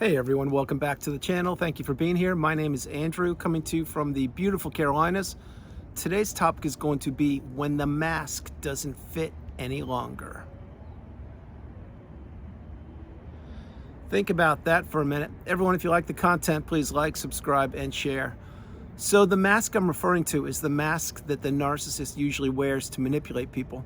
Hey everyone, welcome back to the channel. Thank you for being here. My name is Andrew, coming to you from the beautiful Carolinas. Today's topic is going to be when the mask doesn't fit any longer. Think about that for a minute. Everyone, if you like the content, please like, subscribe, and share. So the mask I'm referring to is the mask that the narcissist usually wears to manipulate people.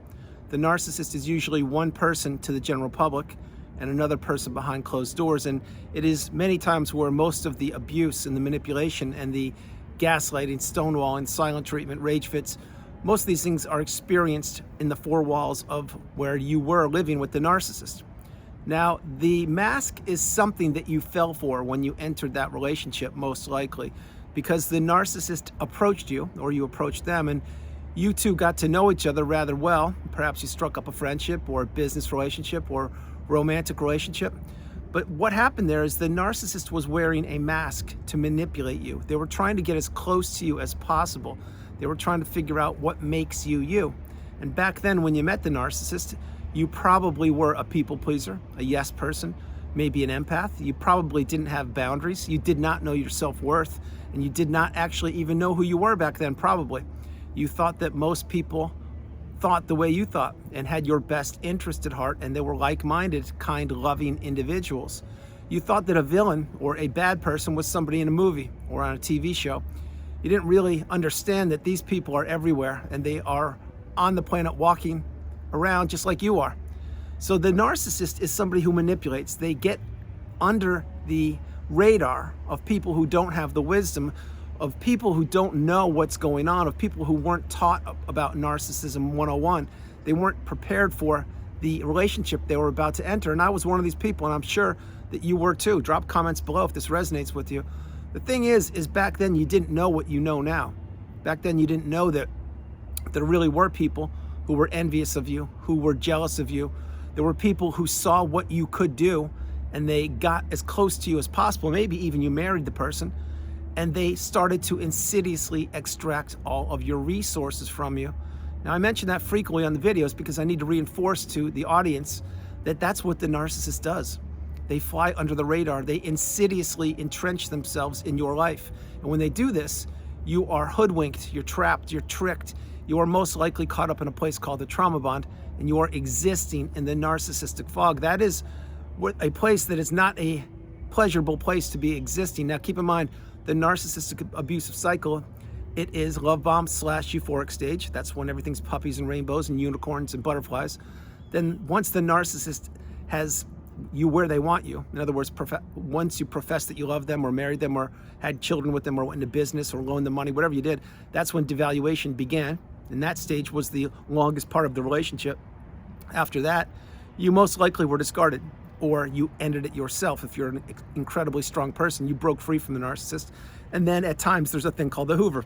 The narcissist is usually one person to the general public and another person behind closed doors. And it is many times where most of the abuse and the manipulation and the gaslighting, stonewalling, silent treatment, rage fits, most of these things are experienced in the four walls of where you were living with the narcissist. Now, the mask is something that you fell for when you entered that relationship, most likely, because the narcissist approached you or you approached them and you two got to know each other rather well. Perhaps you struck up a friendship or a business relationship or romantic relationship. But what happened there is the narcissist was wearing a mask to manipulate you. They were trying to get as close to you as possible. They were trying to figure out what makes you you. And back then when you met the narcissist, you probably were a people pleaser, a yes person, maybe an empath. You probably didn't have boundaries. You did not know your self-worth, and you did not actually even know who you were back then, probably. You thought that most people thought the way you thought and had your best interest at heart, and they were like-minded, kind, loving individuals. You thought that a villain or a bad person was somebody in a movie or on a TV show. You didn't really understand that these people are everywhere and they are on the planet walking around just like you are. So the narcissist is somebody who manipulates. They get under the radar of people who don't have the wisdom, of people who don't know what's going on, of people who weren't taught about narcissism 101. They weren't prepared for the relationship they were about to enter. And I was one of these people, and I'm sure that you were too. Drop comments below if this resonates with you. The thing is back then you didn't know what you know now. Back then you didn't know that there really were people who were envious of you, who were jealous of you. There were people who saw what you could do and they got as close to you as possible. Maybe even you married the person, and they started to insidiously extract all of your resources from you. Now, I mention that frequently on the videos because I need to reinforce to the audience that that's what the narcissist does. They fly under the radar. They insidiously entrench themselves in your life. And when they do this, you are hoodwinked, you're trapped, you're tricked. You are most likely caught up in a place called the trauma bond, and you are existing in the narcissistic fog. That is a place that is not a pleasurable place to be existing. Now, keep in mind, the narcissistic abusive cycle, it is love bomb / euphoric stage. That's when everything's puppies and rainbows and unicorns and butterflies. Then once the narcissist has you where they want you, in other words, once you profess that you love them or married them or had children with them or went into business or loaned them money, whatever you did, that's when devaluation began. And that stage was the longest part of the relationship. After that, you most likely were discarded, or you ended it yourself. If you're an incredibly strong person, you broke free from the narcissist. And then at times there's a thing called the Hoover.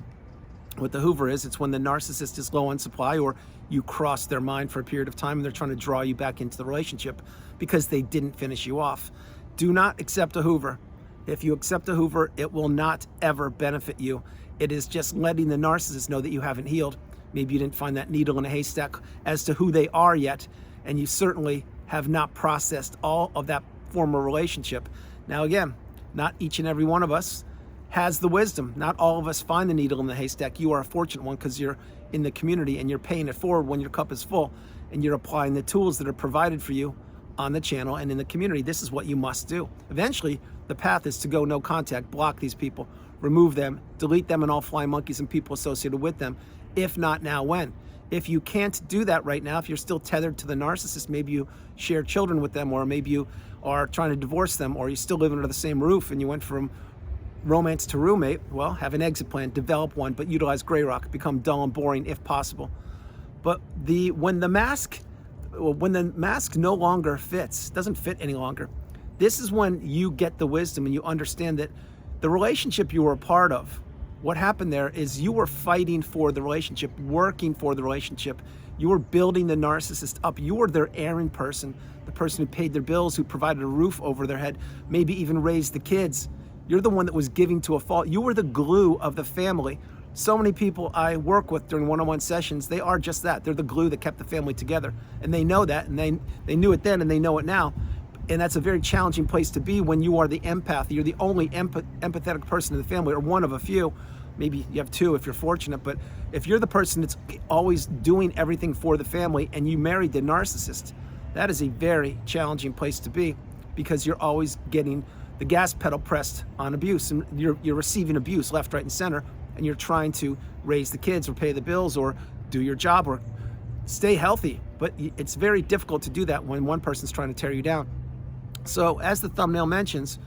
What the Hoover is, it's when the narcissist is low on supply, or you cross their mind for a period of time and they're trying to draw you back into the relationship because they didn't finish you off. Do not accept a Hoover. If you accept a Hoover, it will not ever benefit you. It is just letting the narcissist know that you haven't healed. Maybe you didn't find that needle in a haystack as to who they are yet, and you certainly have not processed all of that former relationship. Now again, not each and every one of us has the wisdom. Not all of us find the needle in the haystack. You are a fortunate one because you're in the community and you're paying it forward when your cup is full and you're applying the tools that are provided for you on the channel and in the community. This is what you must do. Eventually, the path is to go no contact, block these people, remove them, delete them and all flying monkeys and people associated with them. If not now, when? If you can't do that right now, if you're still tethered to the narcissist, maybe you share children with them, or maybe you are trying to divorce them, or you still live under the same roof and you went from romance to roommate, well, have an exit plan, develop one, but utilize gray rock, become dull and boring if possible. But when the mask no longer fits, doesn't fit any longer, this is when you get the wisdom and you understand that the relationship you were a part of, what happened there is you were fighting for the relationship, working for the relationship. You were building the narcissist up. You were their errand person, the person who paid their bills, who provided a roof over their head, maybe even raised the kids. You're the one that was giving to a fault. You were the glue of the family. So many people I work with during one-on-one sessions, they are just that. They're the glue that kept the family together. And they know that, and they knew it then and they know it now. And that's a very challenging place to be when you are the empath. You're the only empathetic person in the family, or one of a few. Maybe you have two if you're fortunate, but if you're the person that's always doing everything for the family and you married the narcissist, that is a very challenging place to be, because you're always getting the gas pedal pressed on abuse, and you're receiving abuse left, right, and center, and you're trying to raise the kids or pay the bills or do your job or stay healthy. But it's very difficult to do that when one person's trying to tear you down. So as the thumbnail mentions,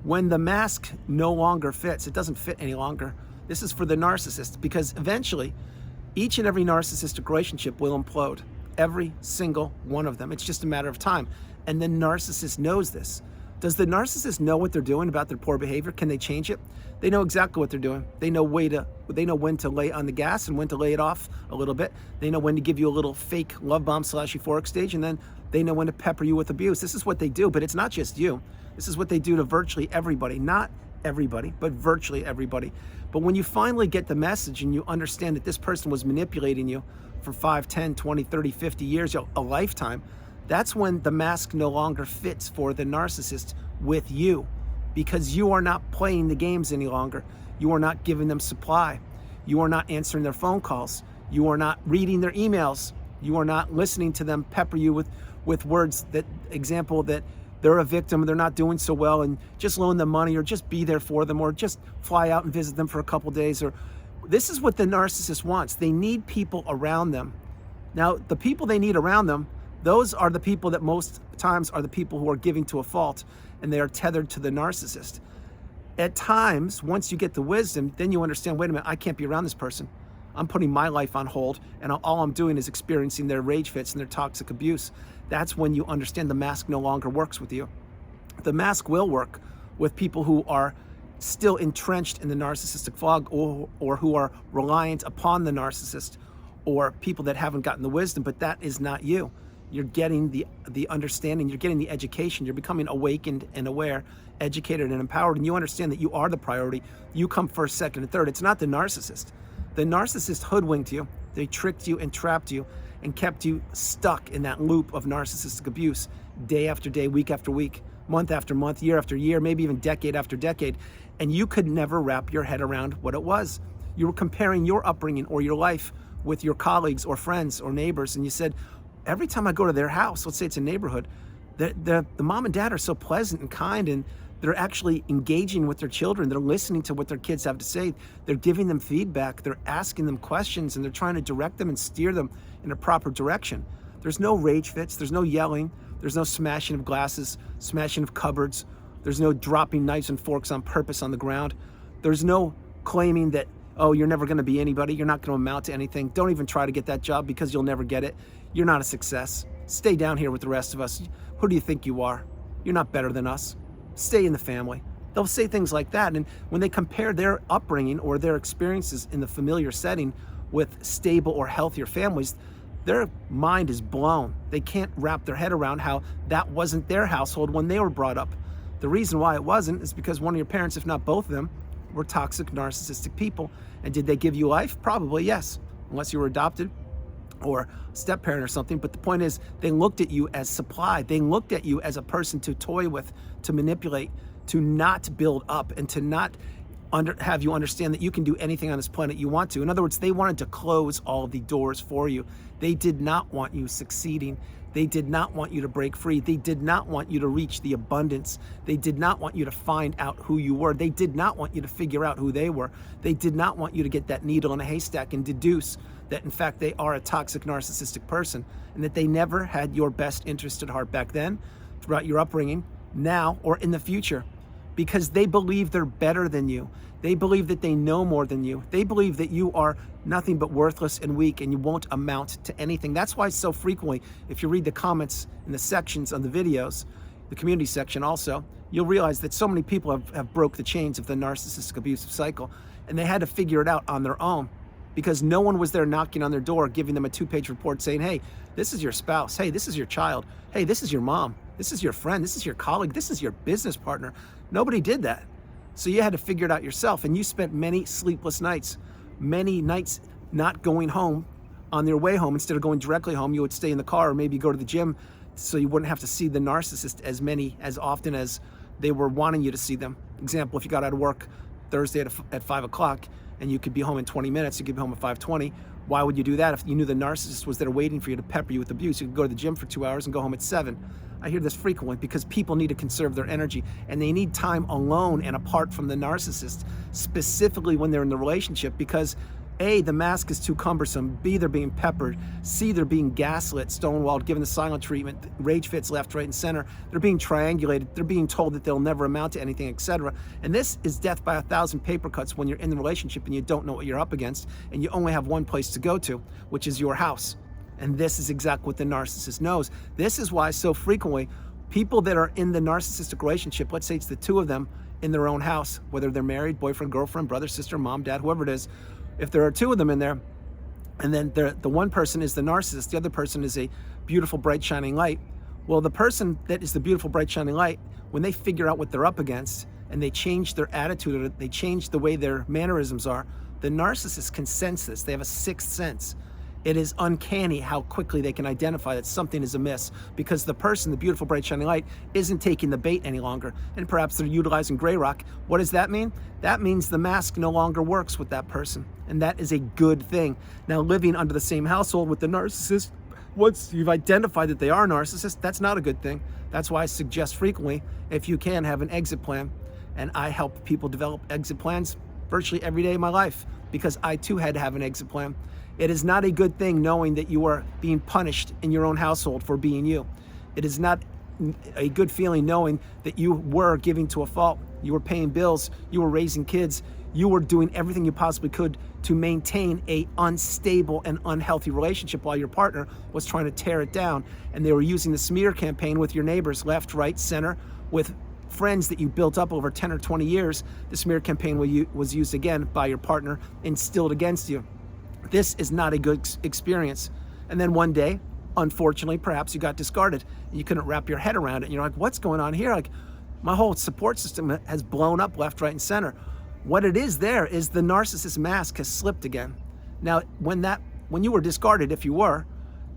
when the mask no longer fits, it doesn't fit any longer. This is for the narcissist, because eventually each and every narcissistic relationship will implode. Every single one of them. It's just a matter of time. And the narcissist knows this. Does the narcissist know what they're doing about their poor behavior? Can they change it? They know exactly what they're doing. They know when to lay on the gas and when to lay it off a little bit. They know when to give you a little fake love bomb / euphoric stage, and then they know when to pepper you with abuse. This is what they do, but it's not just you. This is what they do to virtually everybody. Not everybody, but virtually everybody. But when you finally get the message and you understand that this person was manipulating you for 5, 10, 20, 30, 50 years, a lifetime, that's when the mask no longer fits for the narcissist with you, because you are not playing the games any longer. You are not giving them supply. You are not answering their phone calls. You are not reading their emails. You are not listening to them pepper you with words that they're a victim, they're not doing so well, and just loan them money or just be there for them or just fly out and visit them for a couple days. Or this is what the narcissist wants. They need people around them. Now, the people they need around them, those are the people that most times are the people who are giving to a fault, and they are tethered to the narcissist. At times, once you get the wisdom, then you understand, wait a minute, I can't be around this person. I'm putting my life on hold, and all I'm doing is experiencing their rage fits and their toxic abuse. That's when you understand the mask no longer works with you. The mask will work with people who are still entrenched in the narcissistic fog, or who are reliant upon the narcissist, or people that haven't gotten the wisdom, but that is not you. You're getting the understanding, you're getting the education, you're becoming awakened and aware, educated and empowered, and you understand that you are the priority. You come first, second, and third. It's not the narcissist. The narcissist hoodwinked you, they tricked you and trapped you and kept you stuck in that loop of narcissistic abuse day after day, week after week, month after month, year after year, maybe even decade after decade, and you could never wrap your head around what it was. You were comparing your upbringing or your life with your colleagues or friends or neighbors, and you said, every time I go to their house, let's say it's a neighborhood, the mom and dad are so pleasant and kind, and they're actually engaging with their children. They're listening to what their kids have to say. They're giving them feedback. They're asking them questions, and they're trying to direct them and steer them in a proper direction. There's no rage fits. There's no yelling. There's no smashing of glasses, smashing of cupboards. There's no dropping knives and forks on purpose on the ground. There's no claiming that, oh, you're never going to be anybody. You're not going to amount to anything. Don't even try to get that job because you'll never get it. You're not a success. Stay down here with the rest of us. Who do you think you are? You're not better than us. Stay in the family. They'll say things like that. And when they compare their upbringing or their experiences in the familiar setting with stable or healthier families, their mind is blown. They can't wrap their head around how that wasn't their household when they were brought up. The reason why it wasn't is because one of your parents, if not both of them, were toxic, narcissistic people. And did they give you life? Probably yes, unless you were adopted or step parent or something. But the point is, they looked at you as supply. They looked at you as a person to toy with, to manipulate, to not build up, and to not have you understand that you can do anything on this planet you want to. In other words, they wanted to close all the doors for you. They did not want you succeeding. They did not want you to break free. They did not want you to reach the abundance. They did not want you to find out who you were. They did not want you to figure out who they were. They did not want you to get that needle in a haystack and deduce that in fact they are a toxic, narcissistic person, and that they never had your best interest at heart back then, throughout your upbringing, now, or in the future, because they believe they're better than you. They believe that they know more than you. They believe that you are nothing but worthless and weak and you won't amount to anything. That's why so frequently, if you read the comments in the sections on the videos, the community section also, you'll realize that so many people have broke the chains of the narcissistic abusive cycle, and they had to figure it out on their own, because no one was there knocking on their door, giving them a 2-page report saying, hey, this is your spouse. Hey, this is your child. Hey, this is your mom. This is your friend. This is your colleague. This is your business partner. Nobody did that. So you had to figure it out yourself. And you spent many sleepless nights, many nights not going home on your way home. Instead of going directly home, you would stay in the car or maybe go to the gym so you wouldn't have to see the narcissist as often as they were wanting you to see them. Example, if you got out of work Thursday at 5 o'clock and you could be home in 20 minutes, you could be home at 5:20. Why would you do that if you knew the narcissist was there waiting for you to pepper you with abuse? You could go to the gym for 2 hours and go home at 7. I hear this frequently because people need to conserve their energy and they need time alone and apart from the narcissist, specifically when they're in the relationship, because A, the mask is too cumbersome, B, they're being peppered, C, they're being gaslit, stonewalled, given the silent treatment, rage fits left, right, and center, they're being triangulated, they're being told that they'll never amount to anything, etc. And this is death by 1,000 paper cuts when you're in the relationship and you don't know what you're up against and you only have one place to go to, which is your house. And this is exactly what the narcissist knows. This is why so frequently people that are in the narcissistic relationship, let's say it's the two of them in their own house, whether they're married, boyfriend, girlfriend, brother, sister, mom, dad, whoever it is, if there are two of them in there, and then the one person is the narcissist, the other person is a beautiful, bright, shining light. Well, the person that is the beautiful, bright, shining light, when they figure out what they're up against and they change their attitude or they change the way their mannerisms are, the narcissist can sense this. They have a sixth sense. It is uncanny how quickly they can identify that something is amiss because the person, the beautiful, bright, shining light, isn't taking the bait any longer. And perhaps they're utilizing gray rock. What does that mean? That means the mask no longer works with that person. And that is a good thing. Now, living under the same household with the narcissist, once you've identified that they are a narcissist, that's not a good thing. That's why I suggest frequently, if you can, have an exit plan. And I help people develop exit plans virtually every day of my life because I too had to have an exit plan. It is not a good thing knowing that you are being punished in your own household for being you. It is not a good feeling knowing that you were giving to a fault. You were paying bills, you were raising kids, you were doing everything you possibly could to maintain a unstable and unhealthy relationship while your partner was trying to tear it down. And they were using the smear campaign with your neighbors, left, right, center, with friends that you built up over 10 or 20 years. The smear campaign was used again by your partner, instilled against you. This is not a good experience. And then one day, unfortunately, perhaps you got discarded and you couldn't wrap your head around it. And you're like, what's going on here? Like, my whole support system has blown up left, right, and center. What it is there is the narcissist mask has slipped again. Now, when you were discarded, if you were,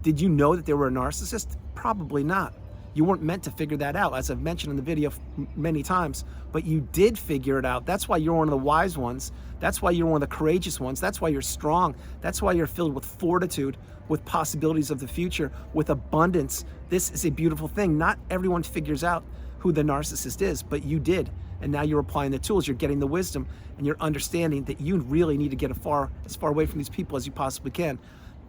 did you know that they were a narcissist? Probably not. You weren't meant to figure that out, as I've mentioned in the video many times, but you did figure it out. That's why you're one of the wise ones. That's why you're one of the courageous ones. That's why you're strong. That's why you're filled with fortitude, with possibilities of the future, with abundance. This is a beautiful thing. Not everyone figures out who the narcissist is, but you did. And now you're applying the tools, you're getting the wisdom, and you're understanding that you really need to get as far away from these people as you possibly can.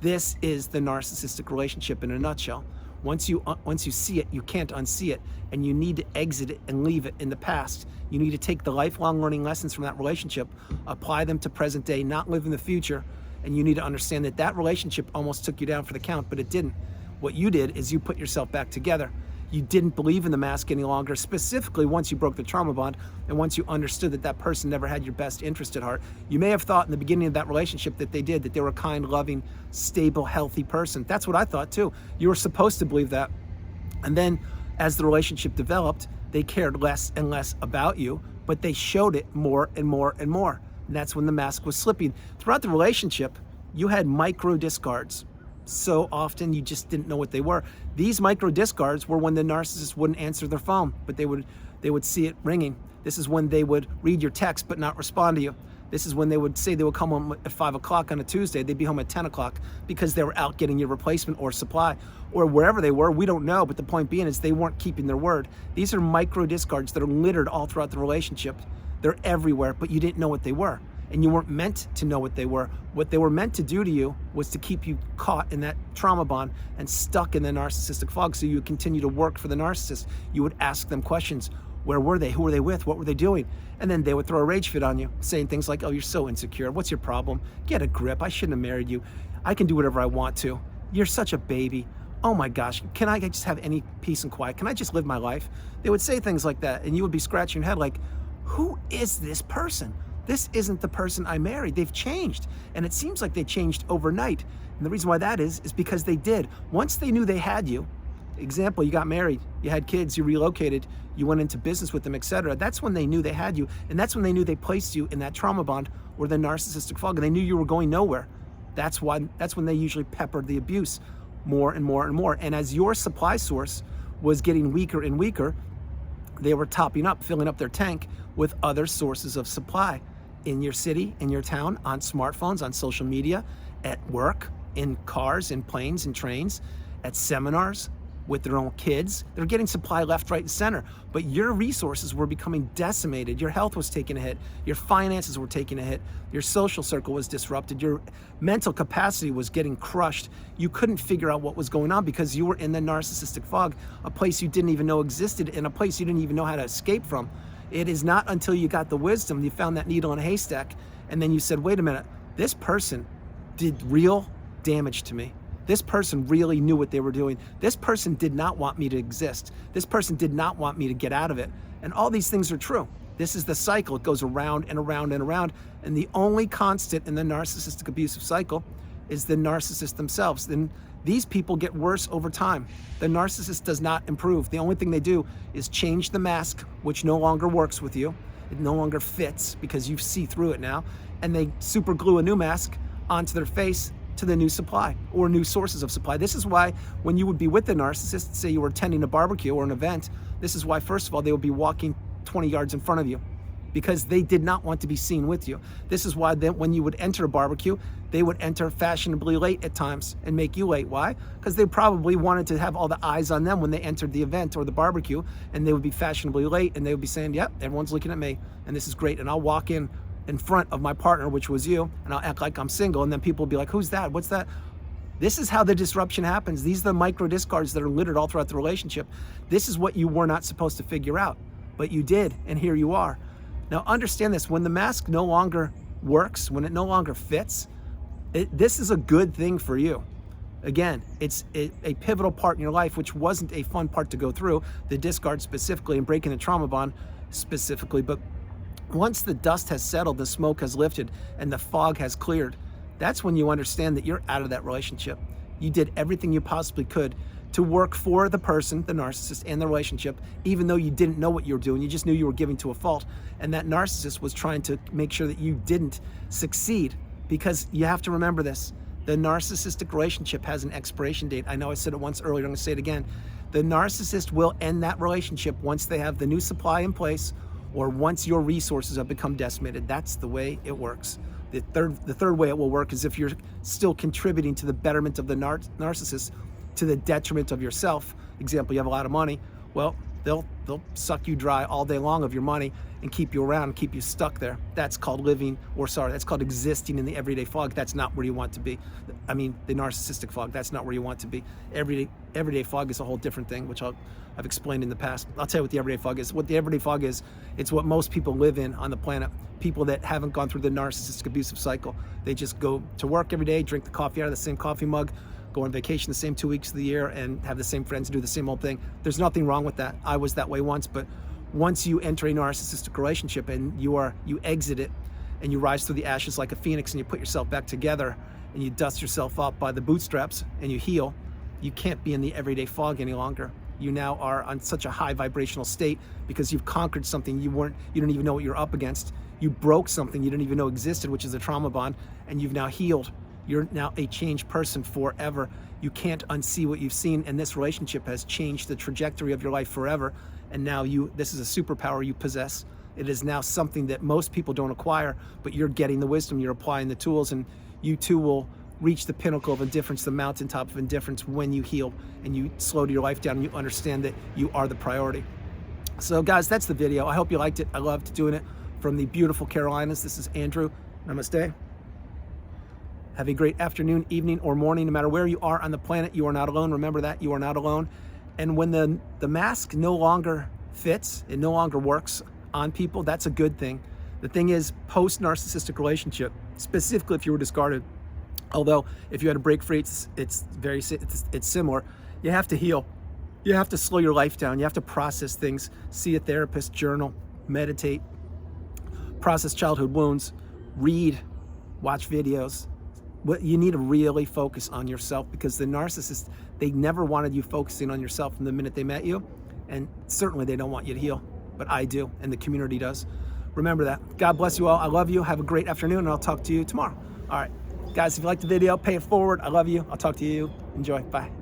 This is the narcissistic relationship in a nutshell. Once you see it, you can't unsee it, and you need to exit it and leave it in the past. You need to take the lifelong learning lessons from that relationship, apply them to present day, not live in the future, and you need to understand that that relationship almost took you down for the count, but it didn't. What you did is you put yourself back together. You didn't believe in the mask any longer, specifically once you broke the trauma bond and once you understood that that person never had your best interest at heart. You may have thought in the beginning of that relationship that they were a kind, loving, stable, healthy person. That's what I thought too. You were supposed to believe that. And then as the relationship developed, they cared less and less about you, but they showed it more and more and more. And that's when the mask was slipping. Throughout the relationship, you had micro discards. So often you just didn't know what they were. These micro discards were when the narcissist wouldn't answer their phone, but they would see it ringing. This is when they would read your text but not respond to you. This is when they would say they would come home at 5 o'clock on a Tuesday. They'd be home at 10 o'clock because they were out getting your replacement or supply, or wherever they were. We don't know, but the point being is they weren't keeping their word. These are micro discards that are littered all throughout the relationship. They're everywhere, but you didn't know what they were. And you weren't meant to know what they were. What they were meant to do to you was to keep you caught in that trauma bond and stuck in the narcissistic fog, so you would continue to work for the narcissist. You would ask them questions. Where were they? Who were they with? What were they doing? And then they would throw a rage fit on you, saying things like, oh, you're so insecure. What's your problem? Get a grip. I shouldn't have married you. I can do whatever I want to. You're such a baby. Oh my gosh, can I just have any peace and quiet? Can I just live my life? They would say things like that, and you would be scratching your head like, who is this person? This isn't the person I married. They've changed. And it seems like they changed overnight. And the reason why that is because they did. Once they knew they had you, example, you got married, you had kids, you relocated, you went into business with them, etc. That's when they knew they had you. And that's when they knew they placed you in that trauma bond or the narcissistic fog. And they knew you were going nowhere. That's when they usually peppered the abuse. more and more and more. And as your supply source was getting weaker and weaker, they were topping up, filling up their tank with other sources of supply in your city, in your town, on smartphones, on social media, at work, in cars, in planes, in trains, at seminars, with their own kids. They're getting supply left, right, and center. But your resources were becoming decimated. Your health was taking a hit. Your finances were taking a hit. Your social circle was disrupted. Your mental capacity was getting crushed. You couldn't figure out what was going on because you were in the narcissistic fog, a place you didn't even know existed and a place you didn't even know how to escape from. It is not until you got the wisdom, you found that needle in a haystack, and then you said, wait a minute, this person did real damage to me. This person really knew what they were doing. This person did not want me to exist. This person did not want me to get out of it. And all these things are true. This is the cycle. It goes around and around and around. And the only constant in the narcissistic abusive cycle is the narcissist themselves. Then these people get worse over time. The narcissist does not improve. The only thing they do is change the mask, which no longer works with you. It no longer fits because you see through it now. And they super glue a new mask onto their face to the new supply or new sources of supply. This is why when you would be with the narcissist, say you were attending a barbecue or an event, this is why, first of all, they would be walking 20 yards in front of you because they did not want to be seen with you. This is why when you would enter a barbecue, they would enter fashionably late at times and make you late. Why? Because they probably wanted to have all the eyes on them when they entered the event or the barbecue, and they would be fashionably late and they would be saying, yep, everyone's looking at me and this is great. And I'll walk in front of my partner, which was you, and I'll act like I'm single, and then people will be like, who's that? What's that? This is how the disruption happens. These are the micro discards that are littered all throughout the relationship. This is what you were not supposed to figure out, but you did, and here you are. Now understand this, when the mask no longer works, when it no longer fits, this is a good thing for you. Again, it's a pivotal part in your life, which wasn't a fun part to go through, the discard specifically and breaking the trauma bond specifically, but once the dust has settled, the smoke has lifted, and the fog has cleared, that's when you understand that you're out of that relationship. You did everything you possibly could to work for the person, the narcissist, and the relationship, even though you didn't know what you were doing. You just knew you were giving to a fault. And that narcissist was trying to make sure that you didn't succeed, because you have to remember this. The narcissistic relationship has an expiration date. I know I said it once earlier, I'm gonna say it again. The narcissist will end that relationship once they have the new supply in place or once your resources have become decimated. That's the way it works. The third way it will work is if you're still contributing to the betterment of the narcissist to the detriment of yourself. Example, you have a lot of money. Well, they'll suck you dry all day long of your money and keep you around and keep you stuck there. That's called that's called existing in the everyday fog. That's not where you want to be. I mean, the narcissistic fog, that's not where you want to be. Everyday fog is a whole different thing, which I've explained in the past. I'll tell you what the everyday fog is. What the everyday fog is, it's what most people live in on the planet. People that haven't gone through the narcissistic abusive cycle. They just go to work every day, drink the coffee out of the same coffee mug, go on vacation the same 2 weeks of the year, and have the same friends and do the same old thing. There's nothing wrong with that. I was that way once, but once you enter a narcissistic relationship and you exit it and you rise through the ashes like a phoenix and you put yourself back together and you dust yourself up by the bootstraps and you heal, you can't be in the everyday fog any longer. You now are on such a high vibrational state because you've conquered something you didn't even know what you're up against. You broke something you didn't even know existed, which is a trauma bond, and you've now healed. You're now a changed person forever. You can't unsee what you've seen, and this relationship has changed the trajectory of your life forever. And now this is a superpower you possess. It is now something that most people don't acquire, but you're getting the wisdom, you're applying the tools, and you too will reach the pinnacle of indifference, the mountaintop of indifference, when you heal and you slow your life down and you understand that you are the priority. So guys, that's the video. I hope you liked it. I loved doing it from the beautiful Carolinas. This is Andrew. Namaste. Have a great afternoon, evening, or morning. No matter where you are on the planet, you are not alone. Remember that, you are not alone. And when the mask no longer fits, it no longer works on people, that's a good thing. The thing is, post-narcissistic relationship, specifically if you were discarded, although if you had a break free, it's similar, you have to heal. You have to slow your life down. You have to process things, see a therapist, journal, meditate, process childhood wounds, read, watch videos. You need to really focus on yourself, because the narcissist, they never wanted you focusing on yourself from the minute they met you, and certainly they don't want you to heal, but I do, and the community does. Remember that. God bless you all. I love you. Have a great afternoon, and I'll talk to you tomorrow. All right, guys, if you liked the video, pay it forward. I love you. I'll talk to you Enjoy. Bye.